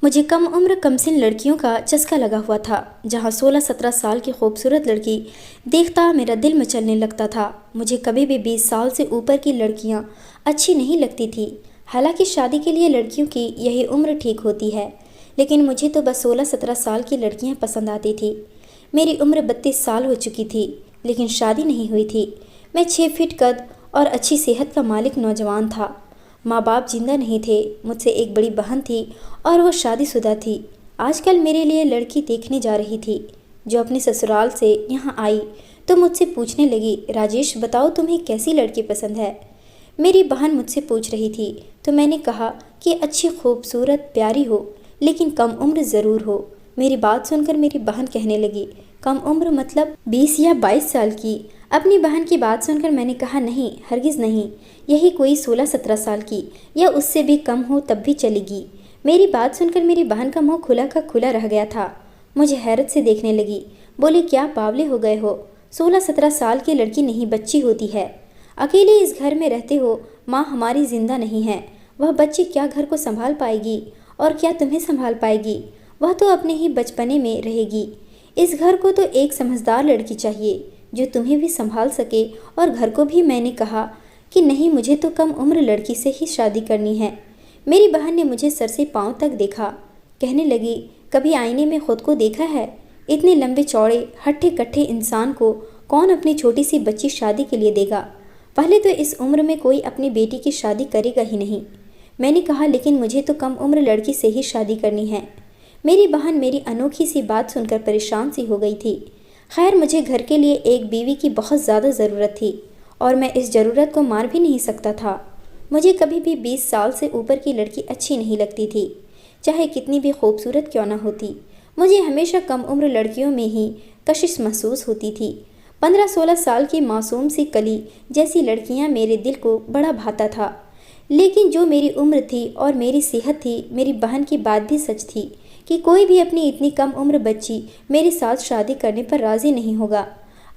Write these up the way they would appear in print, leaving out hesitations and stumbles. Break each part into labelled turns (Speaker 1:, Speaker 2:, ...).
Speaker 1: मुझे कम उम्र कमसिन लड़कियों का चस्का लगा हुआ था। जहाँ 16-17 साल की खूबसूरत लड़की देखता मेरा दिल मचलने लगता था। मुझे कभी भी 20 साल से ऊपर की लड़कियाँ अच्छी नहीं लगती थी। हालांकि शादी के लिए लड़कियों की यही उम्र ठीक होती है, लेकिन मुझे तो बस 16-17 साल की लड़कियाँ पसंद आती थी। मेरी उम्र 32 साल हो चुकी थी, लेकिन शादी नहीं हुई थी। मैं 6 फीट कद और अच्छी सेहत का मालिक नौजवान था। माँ बाप जिंदा नहीं थे। मुझसे एक बड़ी बहन थी और वो शादीशुदा थी। आजकल मेरे लिए लड़की देखने जा रही थी, जो अपने ससुराल से यहाँ आई तो मुझसे पूछने लगी, राजेश बताओ तुम्हें कैसी लड़की पसंद है। मेरी बहन मुझसे पूछ रही थी तो मैंने कहा कि अच्छी खूबसूरत प्यारी हो, लेकिन कम उम्र ज़रूर हो। मेरी बात सुनकर मेरी बहन कहने लगी, कम उम्र मतलब 20 या 22 साल की। अपनी बहन की बात सुनकर मैंने कहा, नहीं हरगिज़ नहीं, यही कोई 16-17 साल की या उससे भी कम हो तब भी चलेगी। मेरी बात सुनकर मेरी बहन का मुंह खुला का खुला रह गया था। मुझे हैरत से देखने लगी। बोली, क्या बावले हो गए हो? 16-17 साल की लड़की नहीं बच्ची होती है। अकेले इस घर में रहते हो, माँ हमारी जिंदा नहीं है। वह बच्ची क्या घर को संभाल पाएगी और क्या तुम्हें संभाल पाएगी? वह तो अपने ही बचपने में रहेगी। इस घर को तो एक समझदार लड़की चाहिए जो तुम्हें भी संभाल सके और घर को भी। मैंने कहा कि नहीं, मुझे तो कम उम्र लड़की से ही शादी करनी है। मेरी बहन ने मुझे सर से पांव तक देखा। कहने लगी, कभी आईने में खुद को देखा है? इतने लंबे चौड़े हट्ठे कट्ठे इंसान को कौन अपनी छोटी सी बच्ची शादी के लिए देगा? पहले तो इस उम्र में कोई अपनी बेटी की शादी करेगा ही नहीं। मैंने कहा, लेकिन मुझे तो कम उम्र लड़की से ही शादी करनी है। मेरी बहन मेरी अनोखी सी बात सुनकर परेशान सी हो गई थी। खैर, मुझे घर के लिए एक बीवी की बहुत ज़्यादा ज़रूरत थी और मैं इस ज़रूरत को मार भी नहीं सकता था। मुझे कभी भी 20 साल से ऊपर की लड़की अच्छी नहीं लगती थी, चाहे कितनी भी खूबसूरत क्यों ना होती। मुझे हमेशा कम उम्र लड़कियों में ही कशिश महसूस होती थी। 15-16 साल की मासूम सी कली जैसी लड़कियां मेरे दिल को बड़ा भाता था। लेकिन जो मेरी उम्र थी और मेरी सेहत थी, मेरी बहन की बात भी सच थी कि कोई भी अपनी इतनी कम उम्र बच्ची मेरे साथ शादी करने पर राज़ी नहीं होगा।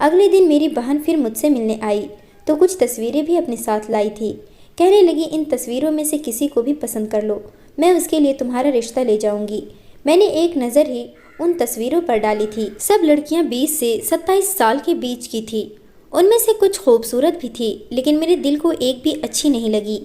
Speaker 1: अगले दिन मेरी बहन फिर मुझसे मिलने आई तो कुछ तस्वीरें भी अपने साथ लाई थी। कहने लगी, इन तस्वीरों में से किसी को भी पसंद कर लो, मैं उसके लिए तुम्हारा रिश्ता ले जाऊंगी। मैंने एक नज़र ही उन तस्वीरों पर डाली थी। सब लड़कियां 20 से 27 साल के बीच की थी। उनमें से कुछ खूबसूरत भी थी, लेकिन मेरे दिल को एक भी अच्छी नहीं लगी।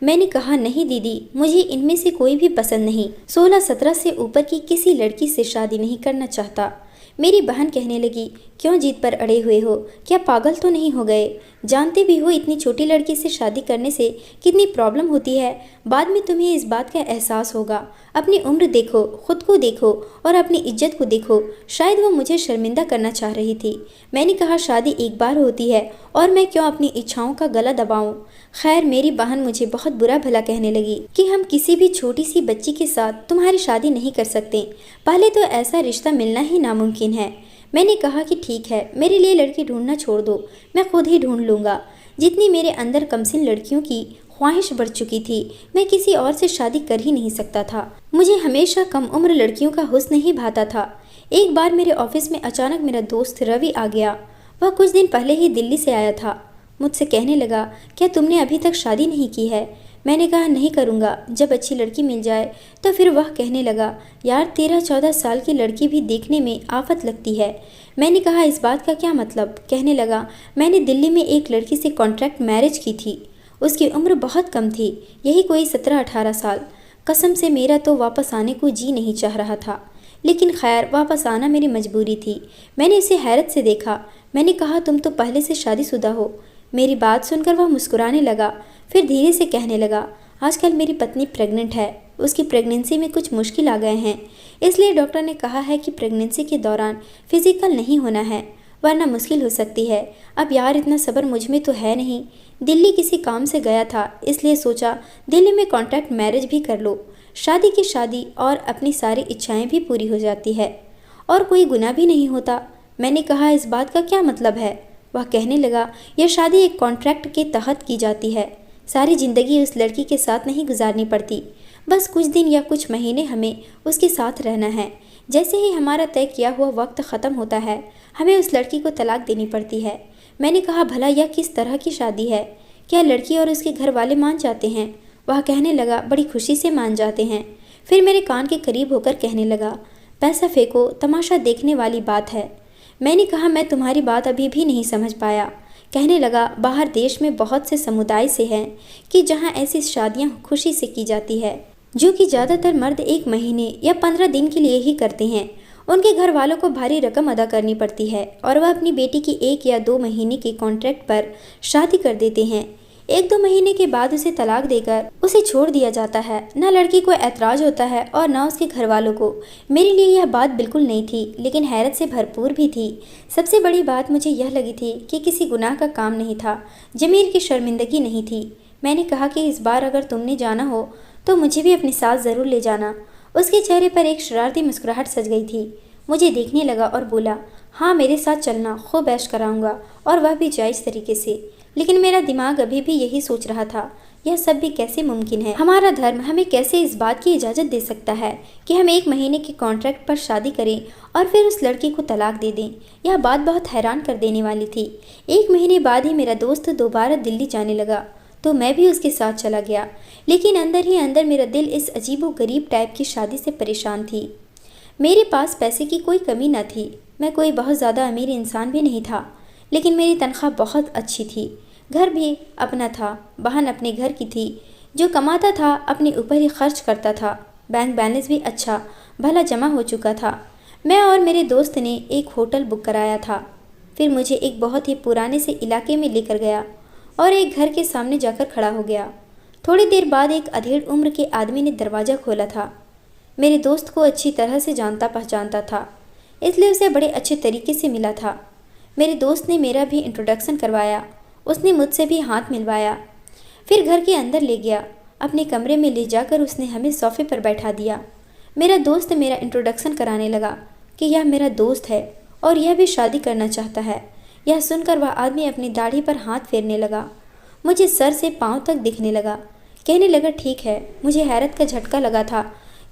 Speaker 1: मैंने कहा, नहीं दीदी, मुझे इनमें से कोई भी पसंद नहीं। 16-17 से ऊपर की किसी लड़की से शादी नहीं करना चाहता। मेरी बहन कहने लगी, क्यों जीत पर अड़े हुए हो? क्या पागल तो नहीं हो गए? जानते भी हो इतनी छोटी लड़की से शादी करने से कितनी प्रॉब्लम होती है। बाद में तुम्हें इस बात का एहसास होगा। अपनी उम्र देखो, खुद को देखो और अपनी इज्जत को देखो। शायद वो मुझे शर्मिंदा करना चाह रही थी। मैंने कहा, शादी एक बार होती है और मैं क्यों अपनी इच्छाओं का गला दबाऊं? खैर, मेरी बहन मुझे बहुत बुरा भला कहने लगी कि हम किसी भी छोटी सी बच्ची के साथ तुम्हारी शादी नहीं कर सकते। पहले तो ऐसा रिश्ता मिलना ही नामुमकिन है। मैंने कहा कि ठीक है, मेरे लिए लड़की ढूंढना छोड़ दो, मैं खुद ही ढूंढ लूँगा। जितनी मेरे अंदर कमसिन लड़कियों की ख्वाहिश बढ़ चुकी थी, मैं किसी और से शादी कर ही नहीं सकता था। मुझे हमेशा कम उम्र लड़कियों का हुस्न ही भाता था। एक बार मेरे ऑफिस में अचानक मेरा दोस्त रवि आ गया। वह कुछ दिन पहले ही दिल्ली से आया था। मुझसे कहने लगा, क्या तुमने अभी तक शादी नहीं की है? मैंने कहा, नहीं करूँगा, जब अच्छी लड़की मिल जाए। तो फिर वह कहने लगा, यार 13-14 साल की लड़की भी देखने में आफत लगती है। मैंने कहा, इस बात का क्या मतलब? कहने लगा, मैंने दिल्ली में एक लड़की से कॉन्ट्रैक्ट मैरिज की थी। उसकी उम्र बहुत कम थी, यही कोई 17-18 साल। कसम से मेरा तो वापस आने को जी नहीं चाह रहा था, लेकिन खैर वापस आना मेरी मजबूरी थी। मैंने उसे हैरत से देखा। मैंने कहा, तुम तो पहले से शादीशुदा हो। मेरी बात सुनकर वह मुस्कुराने लगा। फिर धीरे से कहने लगा, आजकल मेरी पत्नी प्रेग्नेंट है। उसकी प्रेगनेंसी में कुछ मुश्किल आ गए हैं, इसलिए डॉक्टर ने कहा है कि प्रेगनेंसी के दौरान फिजिकल नहीं होना है, वरना मुश्किल हो सकती है। अब यार, इतना सब्र मुझ में तो है नहीं। दिल्ली किसी काम से गया था, इसलिए सोचा दिल्ली में कॉन्ट्रैक्ट मैरिज भी कर लो। शादी की शादी और अपनी सारी इच्छाएं भी पूरी हो जाती है और कोई गुनाह भी नहीं होता। मैंने कहा, इस बात का क्या मतलब है? वह कहने लगा, यह शादी एक कॉन्ट्रैक्ट के तहत की जाती है। सारी ज़िंदगी उस लड़की के साथ नहीं गुजारनी पड़ती, बस कुछ दिन या कुछ महीने हमें उसके साथ रहना है। जैसे ही हमारा तय किया हुआ वक्त ख़त्म होता है, हमें उस लड़की को तलाक देनी पड़ती है। मैंने कहा, भला यह किस तरह की शादी है? क्या लड़की और उसके घर वाले मान जाते हैं? वह कहने लगा, बड़ी खुशी से मान जाते हैं। फिर मेरे कान के करीब होकर कहने लगा, पैसा फेंको, तमाशा देखने वाली बात है। मैंने कहा, मैं तुम्हारी बात अभी भी नहीं समझ पाया। कहने लगा, बाहर देश में बहुत से समुदाय से हैं कि जहाँ ऐसी शादियाँ खुशी से की जाती है, जो कि ज़्यादातर मर्द 1 महीने या 15 दिन के लिए ही करते हैं। उनके घर वालों को भारी रकम अदा करनी पड़ती है और वह अपनी बेटी की 1 या 2 महीने के कॉन्ट्रैक्ट पर शादी कर देते हैं। 1-2 महीने के बाद उसे तलाक देकर उसे छोड़ दिया जाता है। न लड़की को ऐतराज होता है और न उसके घर वालों को। मेरे लिए यह बात बिल्कुल नई थी, लेकिन हैरत से भरपूर भी थी। सबसे बड़ी बात मुझे यह लगी थी कि किसी गुनाह का काम नहीं था, जमीर की शर्मिंदगी नहीं थी। मैंने कहा कि इस बार अगर तुमने जाना हो तो मुझे भी अपने साथ ज़रूर ले जाना। उसके चेहरे पर एक शरारती मुस्कुराहट सज गई थी। मुझे देखने लगा और बोला, हाँ मेरे साथ चलना, खूब ऐश कराऊंगा, और वह भी जायज़ तरीके से। लेकिन मेरा दिमाग अभी भी यही सोच रहा था, यह सब भी कैसे मुमकिन है? हमारा धर्म हमें कैसे इस बात की इजाज़त दे सकता है कि हम 1 महीने के कॉन्ट्रैक्ट पर शादी करें और फिर उस लड़की को तलाक दे दें? यह बात बहुत हैरान कर देने वाली थी। 1 महीने बाद ही मेरा दोस्त दोबारा दिल्ली जाने लगा, तो मैं भी उसके साथ चला गया। लेकिन अंदर ही अंदर मेरा दिल इस अजीबो गरीब टाइप की शादी से परेशान थी। मेरे पास पैसे की कोई कमी न थी, मैं कोई बहुत ज़्यादा अमीर इंसान भी नहीं था, लेकिन मेरी तनख्वाह बहुत अच्छी थी। घर भी अपना था, बहन अपने घर की थी, जो कमाता था अपने ऊपर ही खर्च करता था। बैंक बैलेंस भी अच्छा भला जमा हो चुका था। मैं और मेरे दोस्त ने एक होटल बुक कराया था। फिर मुझे एक बहुत ही पुराने से इलाके में लेकर गया और एक घर के सामने जाकर खड़ा हो गया। थोड़ी देर बाद एक अधेड़ उम्र के आदमी ने दरवाज़ा खोला था। मेरे दोस्त को अच्छी तरह से जानता पहचानता था, इसलिए उसे बड़े अच्छे तरीके से मिला था। मेरे दोस्त ने मेरा भी इंट्रोडक्शन करवाया, उसने मुझसे भी हाथ मिलवाया। फिर घर के अंदर ले गया। अपने कमरे में ले जाकर उसने हमें सोफे पर बैठा दिया। मेरा दोस्त मेरा इंट्रोडक्शन कराने लगा कि यह मेरा दोस्त है और यह भी शादी करना चाहता है। यह सुनकर वह आदमी अपनी दाढ़ी पर हाथ फेरने लगा। मुझे सर से पाँव तक दिखने लगा। कहने लगा, ठीक है। मुझे हैरत का झटका लगा था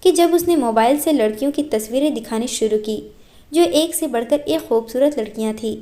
Speaker 1: कि जब उसने मोबाइल से लड़कियों की तस्वीरें दिखानी शुरू की, जो एक से बढ़कर एक खूबसूरत लड़कियां थीं।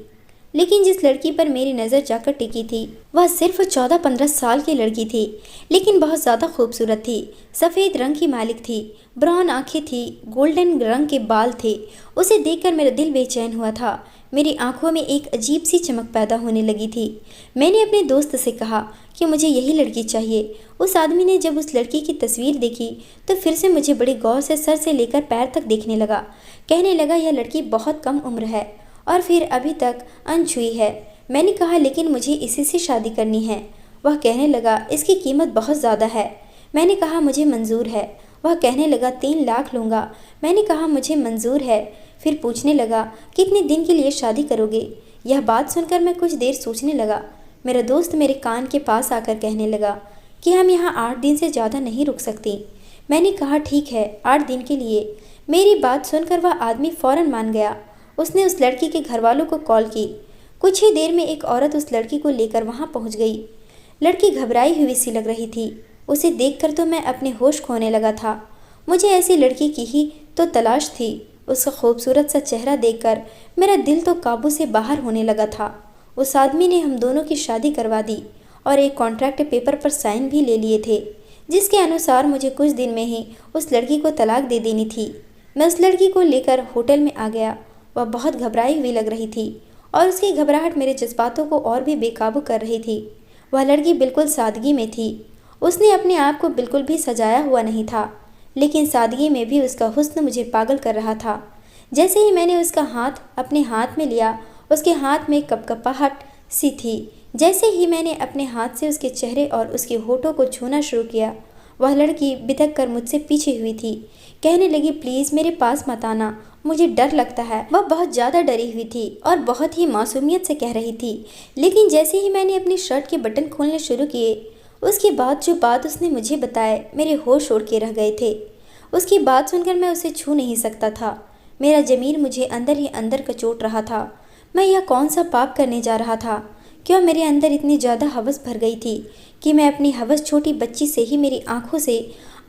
Speaker 1: लेकिन जिस लड़की पर मेरी नज़र जाकर टिकी थी, वह सिर्फ 14-15 साल की लड़की थी, लेकिन बहुत ज़्यादा खूबसूरत थी। सफ़ेद रंग की मालिक थी, ब्राउन आंखें थी, गोल्डन रंग के बाल थे। उसे देखकर मेरा दिल बेचैन हुआ था। मेरी आंखों में एक अजीब सी चमक पैदा होने लगी थी। मैंने अपने दोस्त से कहा कि मुझे यही लड़की चाहिए। उस आदमी ने जब उस लड़की की तस्वीर देखी तो फिर से मुझे बड़ी गौर से सर से लेकर पैर तक देखने लगा। कहने लगा, यह लड़की बहुत कम उम्र है और फिर अभी तक अनछुई है। मैंने कहा, लेकिन मुझे इसी से शादी करनी है। वह कहने लगा, इसकी कीमत बहुत ज़्यादा है। मैंने कहा, मुझे मंजूर है। वह कहने लगा, 3 लाख लूँगा। मैंने कहा, मुझे मंजूर है। फिर पूछने लगा, कितने दिन के लिए शादी करोगे? यह बात सुनकर मैं कुछ देर सोचने लगा। मेरा दोस्त मेरे कान के पास आकर कहने लगा कि हम यहाँ 8 दिन से ज़्यादा नहीं रुक सकती। मैंने कहा, ठीक है, 8 दिन के लिए। मेरी बात सुनकर वह आदमी फ़ौरन मान गया। उसने उस लड़की के घर वालों को कॉल की। कुछ ही देर में एक औरत उस लड़की को लेकर वहाँ पहुँच गई। लड़की घबराई हुई सी लग रही थी। उसे देखकर तो मैं अपने होश खोने लगा था। मुझे ऐसी लड़की की ही तो तलाश थी। उसका खूबसूरत सा चेहरा देखकर मेरा दिल तो काबू से बाहर होने लगा था। उस आदमी ने हम दोनों की शादी करवा दी और एक कॉन्ट्रैक्ट पेपर पर साइन भी ले लिए थे, जिसके अनुसार मुझे कुछ दिन में ही उस लड़की को तलाक दे देनी थी। मैं उस लड़की को लेकर होटल में आ गया। वह बहुत घबराई हुई लग रही थी और उसकी घबराहट मेरे जज्बातों को और भी बेकाबू कर रही थी। वह लड़की बिल्कुल सादगी में थी। उसने अपने आप को बिल्कुल भी सजाया हुआ नहीं था, लेकिन सादगी में भी उसका हुस्न मुझे पागल कर रहा था। जैसे ही मैंने उसका हाथ अपने हाथ में लिया, उसके हाथ में कपकपाहट सी थी। जैसे ही मैंने अपने हाथ से उसके चेहरे और उसके होठों को छूना शुरू किया, वह लड़की बिदक कर मुझसे पीछे हुई थी। कहने लगी, प्लीज़ मेरे पास मत आना, मुझे डर लगता है। वह बहुत ज़्यादा डरी हुई थी और बहुत ही मासूमियत से कह रही थी। लेकिन जैसे ही मैंने अपनी शर्ट के बटन खोलने शुरू किए, उसके बाद जो बात उसने मुझे बताए, मेरे होश उड़ के रह गए थे। उसकी बात सुनकर मैं उसे छू नहीं सकता था। मेरा ज़मीर मुझे अंदर ही अंदर कचोट रहा था। मैं यह कौन सा पाप करने जा रहा था? क्यों मेरे अंदर इतनी ज़्यादा हवस भर गई थी कि मैं अपनी हवस छोटी बच्ची से ही मेरी आंखों से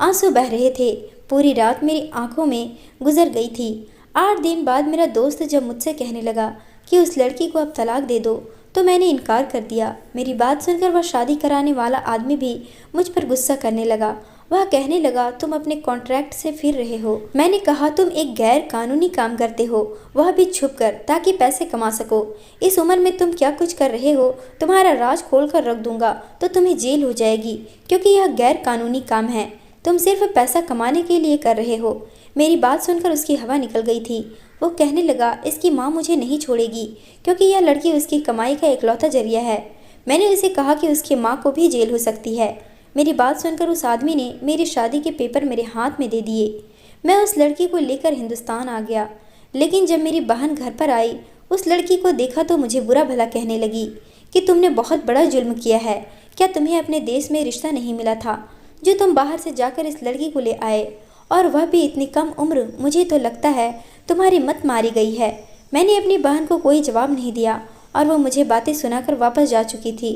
Speaker 1: आंसू बह रहे थे। पूरी रात मेरी आंखों में गुजर गई थी। 8 दिन बाद मेरा दोस्त जब मुझसे कहने लगा कि उस लड़की को अब तलाक दे दो, तो मैंने इनकार कर दिया। मेरी बात सुनकर वह शादी कराने वाला आदमी भी मुझ पर गुस्सा करने लगा वह कहने लगा, तुम अपने कॉन्ट्रैक्ट से फिर रहे हो। मैंने कहा, तुम एक गैर कानूनी काम करते हो, वह भी छुप कर, ताकि पैसे कमा सको। इस उम्र में तुम क्या कुछ कर रहे हो? तुम्हारा राज खोल कर रख दूंगा तो तुम्हें जेल हो जाएगी, क्योंकि यह गैर कानूनी काम है। तुम सिर्फ पैसा कमाने के लिए कर रहे हो। मेरी बात सुनकर उसकी हवा निकल गई थी। वो कहने लगा, इसकी माँ मुझे नहीं छोड़ेगी, क्योंकि यह लड़की उसकी कमाई का इकलौता जरिया है। मैंने उसे कहा कि उसकी माँ को भी जेल हो सकती है। मेरी बात सुनकर उस आदमी ने मेरी शादी के पेपर मेरे हाथ में दे दिए। मैं उस लड़की को लेकर हिंदुस्तान आ गया, लेकिन जब मेरी बहन घर पर आई, उस लड़की को देखा तो मुझे बुरा भला कहने लगी कि तुमने बहुत बड़ा जुल्म किया है। क्या तुम्हें अपने देश में रिश्ता नहीं मिला था, जो तुम बाहर से जाकर इस लड़की को ले आए, और वह भी इतनी कम उम्र? मुझे तो लगता है तुम्हारी मत मारी गई है। मैंने अपनी बहन को कोई जवाब नहीं दिया और वो मुझे बातें सुनाकर वापस जा चुकी थी।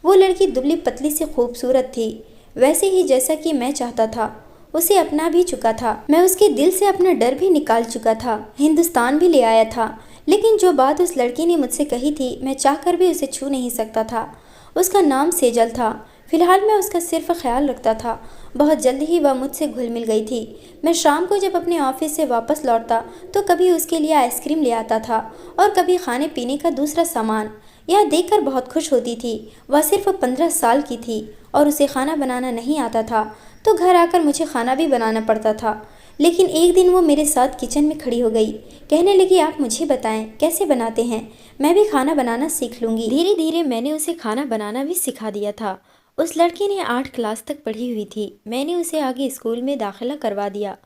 Speaker 1: वो लड़की दुबली पतली से खूबसूरत थी, वैसे ही जैसा कि मैं चाहता था। उसे अपना भी चुका था। मैं उसके दिल से अपना डर भी निकाल चुका था, हिंदुस्तान भी ले आया था। लेकिन जो बात उस लड़की ने मुझसे कही थी, मैं चाहकर भी उसे छू नहीं सकता था। उसका नाम सेजल था। फिलहाल मैं उसका सिर्फ ख्याल रखता था। बहुत जल्द ही वह मुझसे घुल मिल गई थी। मैं शाम को जब अपने ऑफिस से वापस लौटता तो कभी उसके लिए आइसक्रीम ले आता था और कभी खाने पीने का दूसरा सामान। यह देखकर बहुत खुश होती थी। वह सिर्फ 15 साल की थी और उसे खाना बनाना नहीं आता था, तो घर आकर मुझे खाना भी बनाना पड़ता था। लेकिन एक दिन वो मेरे साथ किचन में खड़ी हो गई। कहने लगी, आप मुझे बताएं कैसे बनाते हैं, मैं भी खाना बनाना सीख लूँगी। धीरे धीरे मैंने उसे खाना बनाना भी सिखा दिया था। उस लड़की ने 8 क्लास तक पढ़ी हुई थी। मैंने उसे आगे स्कूल में दाखिला करवा दिया।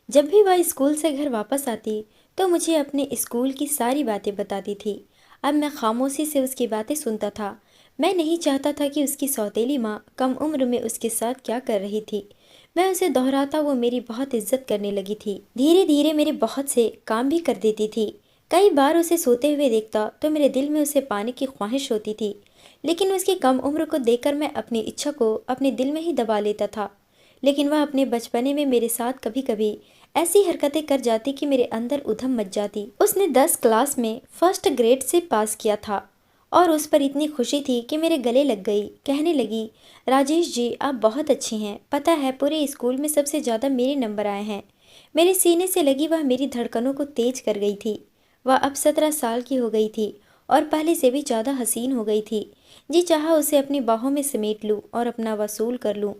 Speaker 1: जब भी वह स्कूल से घर वापस आती तो मुझे अपने स्कूल की सारी बातें बताती थी। अब मैं खामोशी से उसकी बातें सुनता था। मैं नहीं चाहता था कि उसकी सौतेली माँ कम उम्र में उसके साथ क्या कर रही थी। मैं उसे दोहराता, वो मेरी बहुत इज्जत करने लगी थी। धीरे धीरे मेरे बहुत से काम भी कर देती थी। कई बार उसे सोते हुए देखता तो मेरे दिल में उसे पाने की ख्वाहिश होती थी, लेकिन उसकी कम उम्र को देखकर मैं अपनी इच्छा को अपने दिल में ही दबा लेता था। लेकिन वह अपने बचपने में मेरे साथ कभी कभी ऐसी हरकतें कर जाती कि मेरे अंदर उधम मच जाती। उसने 10 क्लास में फर्स्ट ग्रेड से पास किया था और उस पर इतनी खुशी थी कि मेरे गले लग गई। कहने लगी, राजेश जी आप बहुत अच्छी हैं, पता है पूरे स्कूल में सबसे ज़्यादा मेरे नंबर आए हैं। मेरे सीने से लगी वह मेरी धड़कनों को तेज कर गई थी। वह अब 17 साल की हो गई थी और पहले से भी ज़्यादा हसीन हो गई थी। जी चाहा उसे अपनी बाहों में समेट लूं और अपना वसूल कर लूं,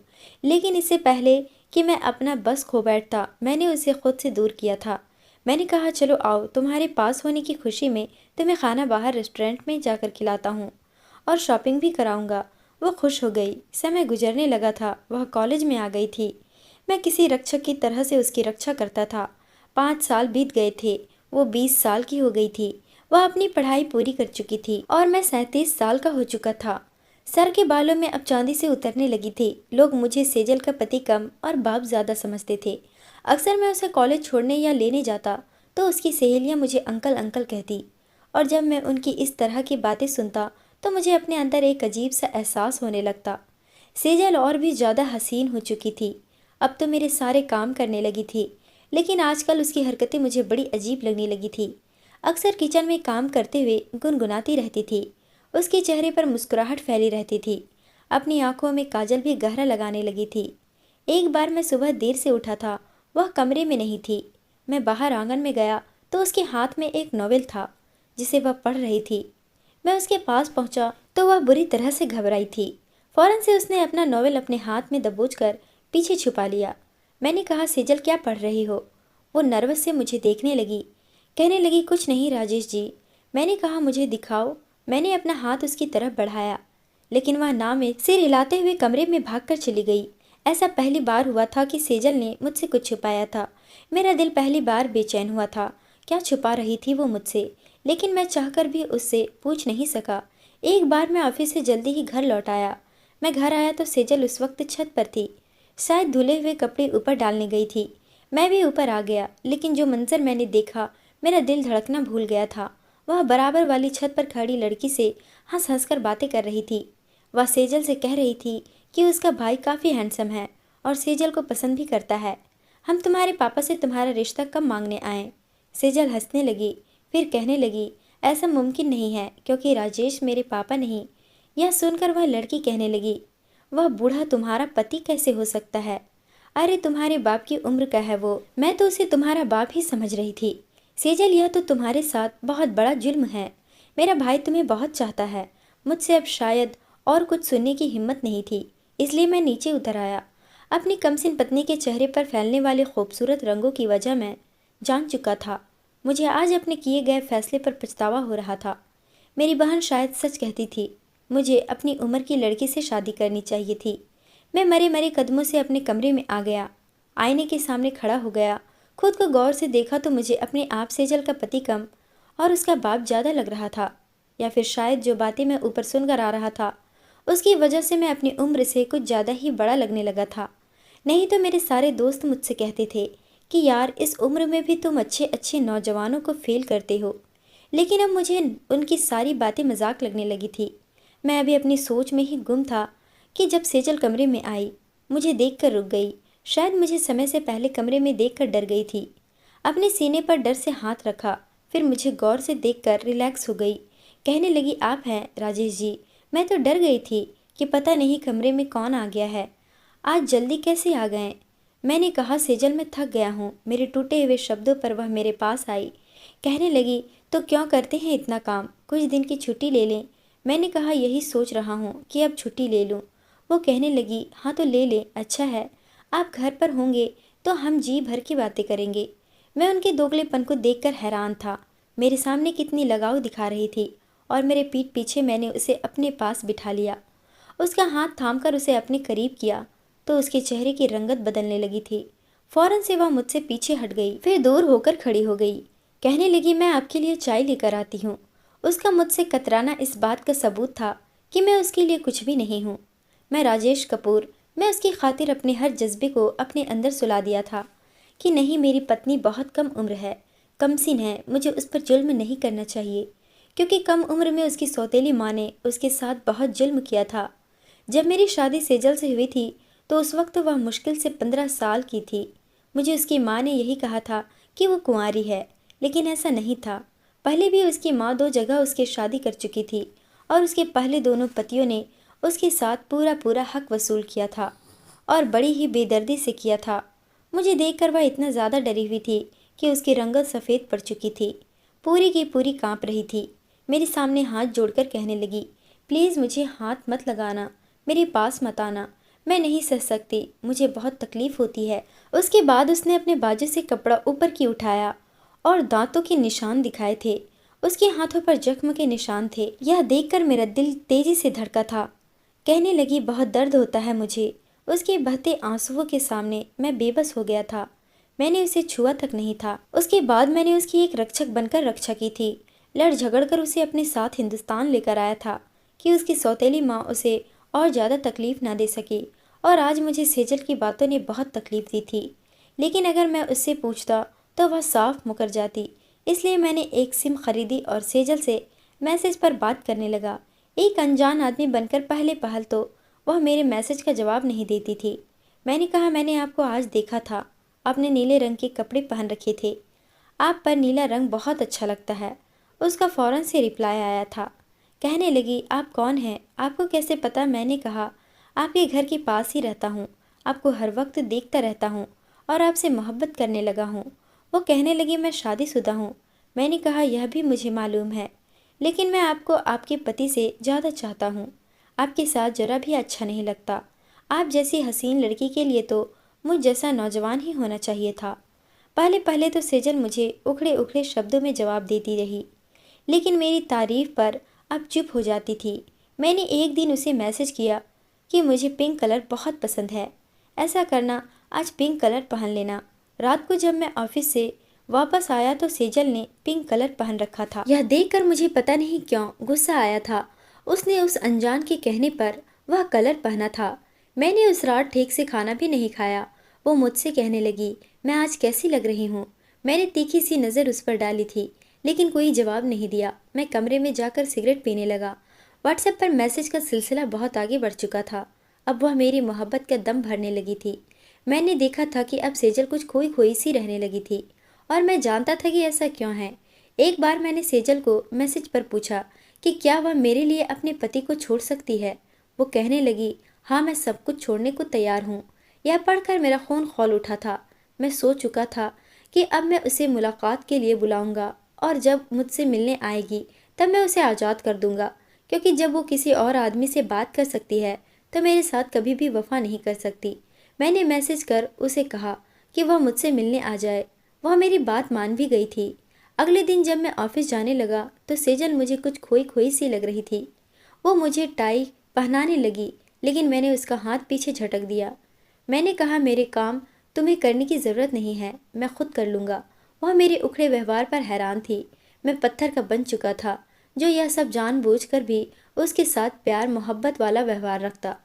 Speaker 1: लेकिन इससे पहले कि मैं अपना बस खो बैठता, मैंने उसे खुद से दूर किया था। मैंने कहा, चलो आओ, तुम्हारे पास होने की खुशी में तुम्हें खाना बाहर रेस्टोरेंट में जाकर खिलाता हूँ और शॉपिंग भी कराऊंगा। वो खुश हो गई। समय गुजरने लगा था। वह कॉलेज में आ गई थी। मैं किसी रक्षक की तरह से उसकी रक्षा करता था। 5 साल बीत गए थे। वो 20 साल की हो गई थी। वह अपनी पढ़ाई पूरी कर चुकी थी और मैं 37 साल का हो चुका था। सर के बालों में अब चांदी से उतरने लगी थी। लोग मुझे सेजल का पति कम और बाप ज़्यादा समझते थे। अक्सर मैं उसे कॉलेज छोड़ने या लेने जाता तो उसकी सहेलियां मुझे अंकल अंकल कहती, और जब मैं उनकी इस तरह की बातें सुनता तो मुझे अपने अंदर एक अजीब सा एहसास होने लगता। सेजल और भी ज़्यादा हसीन हो चुकी थी। अब तो मेरे सारे काम करने लगी थी, लेकिन आजकल उसकी हरकतें मुझे बड़ी अजीब लगने लगी थी। अक्सर किचन में काम करते हुए गुनगुनाती रहती थी। उसके चेहरे पर मुस्कुराहट फैली रहती थी। अपनी आंखों में काजल भी गहरा लगाने लगी थी। एक बार मैं सुबह देर से उठा था। वह कमरे में नहीं थी। मैं बाहर आंगन में गया तो उसके हाथ में एक नॉवेल था जिसे वह पढ़ रही थी। मैं उसके पास पहुंचा तो वह बुरी तरह से घबराई थी। फौरन से उसने अपना नॉवेल अपने हाथ में दबोचकर पीछे छुपा लिया। मैंने कहा, सेजल क्या पढ़ रही हो? वो नर्वस से मुझे देखने लगी। कहने लगी, कुछ नहीं राजेश जी। मैंने कहा, मुझे दिखाओ। मैंने अपना हाथ उसकी तरफ बढ़ाया, लेकिन वह ना में सिर हिलाते हुए कमरे में भागकर चली गई। ऐसा पहली बार हुआ था कि सेजल ने मुझसे कुछ छुपाया था। मेरा दिल पहली बार बेचैन हुआ था। क्या छुपा रही थी वो मुझसे? लेकिन मैं चाहकर भी उससे पूछ नहीं सका। एक बार मैं ऑफिस से जल्दी ही घर लौट आया। मैं घर आया तो सेजल उस वक्त छत पर थी, शायद धुले हुए कपड़े ऊपर डालने गई थी। मैं भी ऊपर आ गया, लेकिन जो मंजर मैंने देखा, मेरा दिल धड़कना भूल गया था। वह बराबर वाली छत पर खड़ी लड़की से हंस हंस कर बातें कर रही थी। वह सेजल से कह रही थी कि उसका भाई काफ़ी हैंडसम है और सेजल को पसंद भी करता है। हम तुम्हारे पापा से तुम्हारा रिश्ता कब मांगने आए? सेजल हंसने लगी, फिर कहने लगी, ऐसा मुमकिन नहीं है क्योंकि राजेश मेरे पापा नहीं। यह सुनकर वह लड़की कहने लगी, वह बूढ़ा तुम्हारा पति कैसे हो सकता है? अरे तुम्हारे बाप की उम्र का है वो, मैं तो उसे तुम्हारा बाप ही समझ रही थी। सेजल, यह तो तुम्हारे साथ बहुत बड़ा जुल्म है। मेरा भाई तुम्हें बहुत चाहता है। मुझसे अब शायद और कुछ सुनने की हिम्मत नहीं थी, इसलिए मैं नीचे उतर आया। अपनी कमसिन पत्नी के चेहरे पर फैलने वाले खूबसूरत रंगों की वजह मैं जान चुका था। मुझे आज अपने किए गए फैसले पर पछतावा हो रहा था। मेरी बहन शायद सच कहती थी। मुझे अपनी उम्र की लड़की से शादी करनी चाहिए थी। मैं मरे मरे कदमों से अपने कमरे में आ गया। आईने के सामने खड़ा हो गया। खुद को गौर से देखा तो मुझे अपने आप सेजल का पति कम और उसका बाप ज़्यादा लग रहा था। या फिर शायद जो बातें मैं ऊपर सुनकर आ रहा था उसकी वजह से मैं अपनी उम्र से कुछ ज़्यादा ही बड़ा लगने लगा था। नहीं तो मेरे सारे दोस्त मुझसे कहते थे कि यार, इस उम्र में भी तुम अच्छे अच्छे नौजवानों को फेल करते हो। लेकिन अब मुझे उनकी सारी बातें मजाक लगने लगी थी। मैं अभी अपनी सोच में ही गुम था कि जब सेजल कमरे में आई, मुझे देखकर रुक गई। शायद मुझे समय से पहले कमरे में देखकर डर गई थी। अपने सीने पर डर से हाथ रखा, फिर मुझे गौर से देखकर रिलैक्स हो गई। कहने लगी, आप हैं राजेश जी। मैं तो डर गई थी कि पता नहीं कमरे में कौन आ गया है। आज जल्दी कैसे आ गए? मैंने कहा, सेजल मैं थक गया हूँ। मेरे टूटे हुए शब्दों पर वह मेरे पास आई। कहने लगी, तो क्यों करते हैं इतना काम, कुछ दिन की छुट्टी ले लें। मैंने कहा, यही सोच रहा हूँ कि अब छुट्टी ले लूँ। वो कहने लगी, हाँ तो ले ले, अच्छा है। आप घर पर होंगे तो हम जी भर की बातें करेंगे। मैं उनके दोगलेपन को देखकर हैरान था। मेरे सामने कितनी लगाव दिखा रही थी और मेरे पीठ पीछे मैंने उसे अपने पास बिठा लिया। उसका हाथ थामकर उसे अपने करीब किया तो उसके चेहरे की रंगत बदलने लगी थी। फौरन से वह मुझसे पीछे हट गई, फिर दूर होकर खड़ी हो गई। कहने लगी, मैं आपके लिए चाय लेकर आती हूँ। उसका मुझसे कतराना इस बात का सबूत था कि मैं उसके लिए कुछ भी नहीं हूँ। मैं राजेश कपूर, मैं उसकी खातिर अपने हर जज्बे को अपने अंदर सुला दिया था कि नहीं, मेरी पत्नी बहुत कम उम्र है, कमसिन है, मुझे उस पर जुल्म नहीं करना चाहिए। क्योंकि कम उम्र में उसकी सौतेली माँ ने उसके साथ बहुत जुल्म किया था। जब मेरी शादी सेजल से हुई थी तो उस वक्त वह मुश्किल से 15 साल की थी। मुझे उसकी माँ ने यही कहा था कि वो कुंवारी है, लेकिन ऐसा नहीं था। पहले भी उसकी माँ 2 जगह उसकी शादी कर चुकी थी और उसके पहले दोनों पतियों ने उसके साथ पूरा पूरा हक वसूल किया था और बड़ी ही बेदर्दी से किया था। मुझे देखकर वह इतना ज़्यादा डरी हुई थी कि उसकी रंगत सफ़ेद पड़ चुकी थी, पूरी की पूरी कांप रही थी। मेरे सामने हाथ जोड़कर कहने लगी, प्लीज़ मुझे हाथ मत लगाना, मेरे पास मत आना, मैं नहीं सह सकती, मुझे बहुत तकलीफ़ होती है। उसके बाद उसने अपने बाजू से कपड़ा ऊपर की उठाया और दांतों के निशान दिखाए थे। उसके हाथों पर जख्म के निशान थे। यह देखकर मेरा दिल तेजी से धड़का था। कहने लगी, बहुत दर्द होता है मुझे। उसके बहते आंसुओं के सामने मैं बेबस हो गया था। मैंने उसे छुआ तक नहीं था। उसके बाद मैंने उसकी एक रक्षक बनकर रक्षा की थी। लड़ झगड़ कर उसे अपने साथ हिंदुस्तान लेकर आया था कि उसकी सौतेली माँ उसे और ज़्यादा तकलीफ ना दे सकी। और आज मुझे सेजल की बातों ने बहुत तकलीफ दी थी, लेकिन अगर मैं उससे पूछता तो वह साफ मुकर जाती। इसलिए मैंने एक सिम खरीदी और सेजल से मैसेज पर बात करने लगा। एक अनजान आदमी बनकर पहले पहल तो वह मेरे मैसेज का जवाब नहीं देती थी। मैंने कहा, मैंने आपको आज देखा था, आपने नीले रंग के कपड़े पहन रखे थे, आप पर नीला रंग बहुत अच्छा लगता है। उसका फौरन से रिप्लाई आया था। कहने लगी, आप कौन हैं, आपको कैसे पता? मैंने कहा, आपके घर के पास ही रहता हूँ, आपको हर वक्त देखता रहता हूँ और आपसे मोहब्बत करने लगा हूँ। वो कहने लगी, मैं शादीशुदा हूँ। मैंने कहा, यह भी मुझे मालूम है, लेकिन मैं आपको आपके पति से ज़्यादा चाहता हूँ। आपके साथ जरा भी अच्छा नहीं लगता। आप जैसी हसीन लड़की के लिए तो मुझ जैसा नौजवान ही होना चाहिए था। पहले पहले तो सेजल मुझे उखड़े उखड़े शब्दों में जवाब देती रही, लेकिन मेरी तारीफ पर अब चुप हो जाती थी। मैंने एक दिन उसे मैसेज किया कि मुझे पिंक कलर बहुत पसंद है, ऐसा करना, आज पिंक कलर पहन लेना। रात को जब मैं ऑफिस से वापस आया तो सेजल ने पिंक कलर पहन रखा था। यह देखकर मुझे पता नहीं क्यों गुस्सा आया था। उसने उस अनजान के कहने पर वह कलर पहना था। मैंने उस रात ठीक से खाना भी नहीं खाया। वो मुझसे कहने लगी, मैं आज कैसी लग रही हूँ? मैंने तीखी सी नज़र उस पर डाली थी, लेकिन कोई जवाब नहीं दिया। मैं कमरे में जाकर सिगरेट पीने लगा। व्हाट्सएप पर मैसेज का सिलसिला बहुत आगे बढ़ चुका था। अब वह मेरी मोहब्बत का दम भरने लगी थी। मैंने देखा था कि अब सेजल कुछ खोई खोई सी रहने लगी थी और मैं जानता था कि ऐसा क्यों है। एक बार मैंने सेजल को मैसेज पर पूछा कि क्या वह मेरे लिए अपने पति को छोड़ सकती है। वो कहने लगी, हाँ, मैं सब कुछ छोड़ने को तैयार हूँ, यह पढ़कर मेरा खून खौल उठा था। मैं सोच चुका था कि अब मैं उसे मुलाकात के लिए बुलाऊंगा और जब मुझसे मिलने आएगी तब मैं उसे आज़ाद कर दूंगा, क्योंकि जब वो किसी और आदमी से बात कर सकती है तो मेरे साथ कभी भी वफा नहीं कर सकती। मैंने मैसेज कर उसे कहा कि वह मुझसे मिलने आ जाए। वह मेरी बात मान भी गई थी। अगले दिन जब मैं ऑफिस जाने लगा तो सेजल मुझे कुछ खोई खोई सी लग रही थी। वो मुझे टाई पहनाने लगी, लेकिन मैंने उसका हाथ पीछे झटक दिया। मैंने कहा, मेरे काम तुम्हें करने की ज़रूरत नहीं है, मैं खुद कर लूँगा। वह मेरे उखड़े व्यवहार पर हैरान थी। मैं पत्थर का बन चुका था, जो यह सब जानबूझकर भी उसके साथ प्यार मोहब्बत वाला व्यवहार रखता।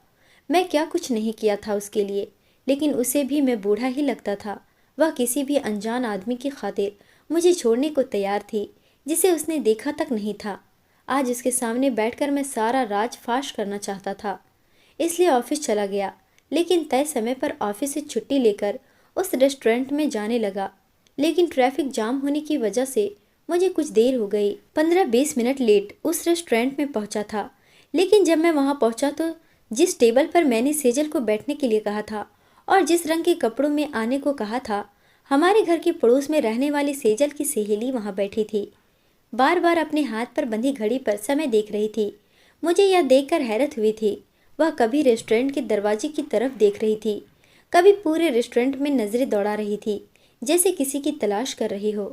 Speaker 1: मैं क्या कुछ नहीं किया था उसके लिए, लेकिन उसे भी मैं बूढ़ा ही लगता था। वह किसी भी अनजान आदमी की खातिर मुझे छोड़ने को तैयार थी, जिसे उसने देखा तक नहीं था। आज उसके सामने बैठकर मैं सारा राज फाश करना चाहता था, इसलिए ऑफिस चला गया। लेकिन तय समय पर ऑफिस से छुट्टी लेकर उस रेस्टोरेंट में जाने लगा, लेकिन ट्रैफिक जाम होने की वजह से मुझे कुछ देर हो गई। 15-20 मिनट लेट उस रेस्टोरेंट में पहुंचा था। लेकिन जब मैं वहां पहुंचा तो जिस टेबल पर मैंने सेजल को बैठने के लिए कहा था और जिस रंग के कपड़ों में आने को कहा था, हमारे घर के पड़ोस में रहने वाली सेजल की सहेली वहां बैठी थी। बार बार अपने हाथ पर बंधी घड़ी पर समय देख रही थी। मुझे यह देखकर हैरत हुई थी। वह कभी रेस्टोरेंट के दरवाजे की तरफ देख रही थी, कभी पूरे रेस्टोरेंट में नजरें दौड़ा रही थी, जैसे किसी की तलाश कर रही हो,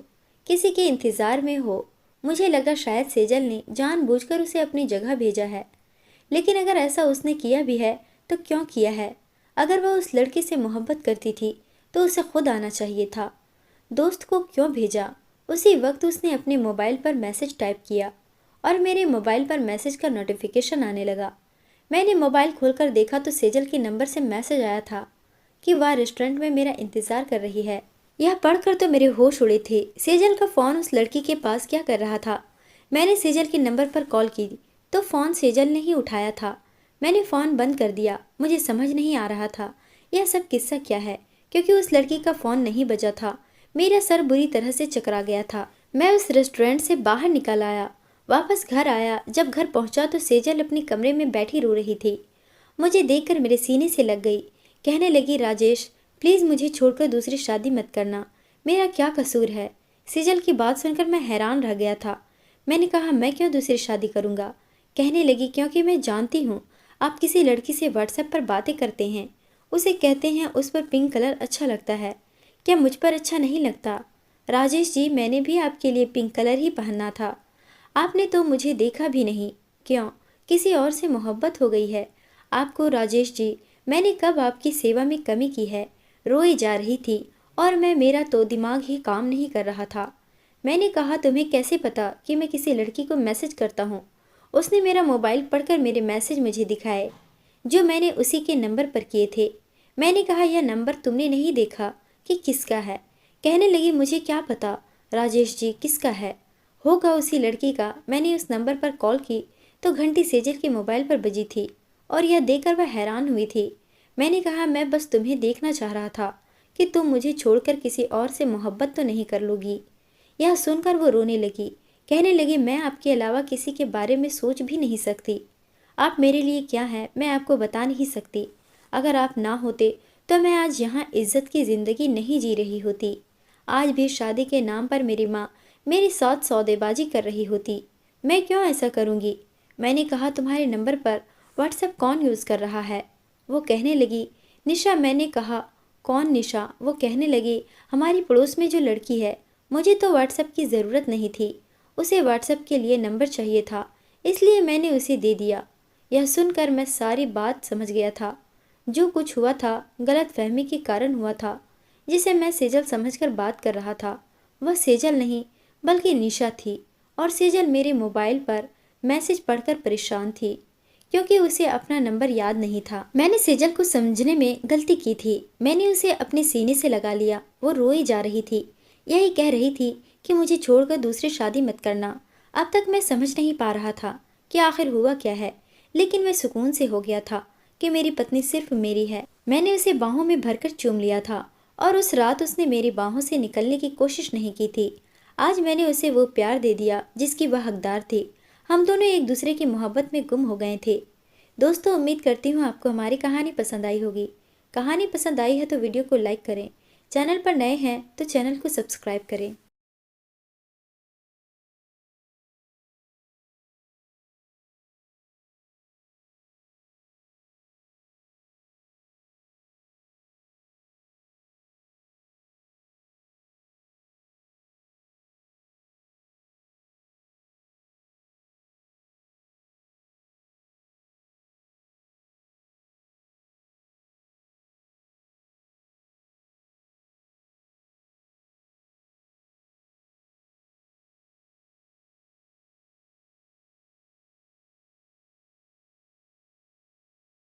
Speaker 1: किसी के इंतजार में हो। मुझे लगा शायद सेजल ने जानबूझकर उसे अपनी जगह भेजा है। लेकिन अगर ऐसा उसने किया भी है तो क्यों किया है? अगर वह उस लड़की से मोहब्बत करती थी तो उसे खुद आना चाहिए था। दोस्त को क्यों भेजा? उसी वक्त उसने अपने मोबाइल पर मैसेज टाइप किया और मेरे मोबाइल पर मैसेज का नोटिफिकेशन आने लगा। मैंने मोबाइल खोलकर देखा तो सेजल के नंबर से मैसेज आया था कि वह रेस्टोरेंट में मेरा इंतजार कर रही है। यह पढ़कर तो मेरे होश उड़े थे। सेजल का फ़ोन उस लड़की के पास क्या कर रहा था? मैंने सेजल के नंबर पर कॉल की तो फ़ोन सेजल ने ही उठाया था। मैंने फ़ोन बंद कर दिया। मुझे समझ नहीं आ रहा था यह सब किस्सा क्या है, क्योंकि उस लड़की का फ़ोन नहीं बजा था। मेरा सर बुरी तरह से चकरा गया था। मैं उस रेस्टोरेंट से बाहर निकल आया, वापस घर आया। जब घर पहुंचा तो सेजल अपने कमरे में बैठी रो रही थी। मुझे देखकर मेरे सीने से लग गई। कहने लगी, राजेश प्लीज़ मुझे छोड़कर दूसरी शादी मत करना, मेरा क्या कसूर है? सेजल की बात सुनकर मैं हैरान रह गया था। मैंने कहा, मैं क्यों दूसरी शादी करूँगा? कहने लगी, क्योंकि मैं जानती हूँ आप किसी लड़की से व्हाट्सएप पर बातें करते हैं, उसे कहते हैं उस पर पिंक कलर अच्छा लगता है, क्या मुझ पर अच्छा नहीं लगता? राजेश जी, मैंने भी आपके लिए पिंक कलर ही पहनना था, आपने तो मुझे देखा भी नहीं। क्यों, किसी और से मोहब्बत हो गई है आपको? राजेश जी, मैंने कब आपकी सेवा में कमी की है? रोई जा रही थी और मेरा तो दिमाग ही काम नहीं कर रहा था। मैंने कहा, तुम्हें कैसे पता कि मैं किसी लड़की को मैसेज करता हूँ? उसने मेरा मोबाइल पढ़कर मेरे मैसेज मुझे दिखाए, जो मैंने उसी के नंबर पर किए थे। मैंने कहा, यह नंबर तुमने नहीं देखा कि किसका है? कहने लगी, मुझे क्या पता राजेश जी किसका है, होगा उसी लड़की का। मैंने उस नंबर पर कॉल की तो घंटी सेजल के मोबाइल पर बजी थी और यह देखकर वह हैरान हुई थी। मैंने कहा, मैं बस तुम्हें देखना चाह रहा था कि तुम मुझे छोड़कर किसी और से मोहब्बत तो नहीं कर लोगी। यह सुनकर वो रोने लगी। कहने लगी, मैं आपके अलावा किसी के बारे में सोच भी नहीं सकती। आप मेरे लिए क्या है मैं आपको बता नहीं सकती। अगर आप ना होते तो मैं आज यहाँ इज्जत की ज़िंदगी नहीं जी रही होती। आज भी शादी के नाम पर मेरी माँ मेरे साथ सौदेबाजी कर रही होती। मैं क्यों ऐसा करूँगी? मैंने कहा, तुम्हारे नंबर पर व्हाट्सएप कौन यूज़ कर रहा है? वो कहने लगी, निशा। मैंने कहा, कौन निशा? वो कहने लगी, हमारी पड़ोस में जो लड़की है। मुझे तो व्हाट्सएप की ज़रूरत नहीं थी, उसे व्हाट्सएप के लिए नंबर चाहिए था, इसलिए मैंने उसे दे दिया। यह सुनकर मैं सारी बात समझ गया था। जो कुछ हुआ था गलतफहमी के कारण हुआ था। जिसे मैं सेजल समझकर बात कर रहा था वह सेजल नहीं बल्कि निशा थी। और सेजल मेरे मोबाइल पर मैसेज पढ़कर परेशान थी, क्योंकि उसे अपना नंबर याद नहीं था। मैंने सेजल को समझने में गलती की थी। मैंने उसे अपने सीने से लगा लिया। वो रोई जा रही थी, यही कह रही थी कि मुझे छोड़कर दूसरी शादी मत करना। अब तक मैं समझ नहीं पा रहा था कि आखिर हुआ क्या है, लेकिन मैं सुकून से हो गया था कि मेरी पत्नी सिर्फ मेरी है। मैंने उसे बाहों में भरकर चूम लिया था और उस रात उसने मेरी बाहों से निकलने की कोशिश नहीं की थी। आज मैंने उसे वो प्यार दे दिया जिसकी वह हकदार थी। हम दोनों एक दूसरे की मोहब्बत में गुम हो गए थे। दोस्तों, उम्मीद करती हूँ आपको हमारी कहानी पसंद आई होगी। कहानी पसंद आई है तो वीडियो को लाइक करें। चैनल पर नए हैं तो चैनल को सब्सक्राइब करें।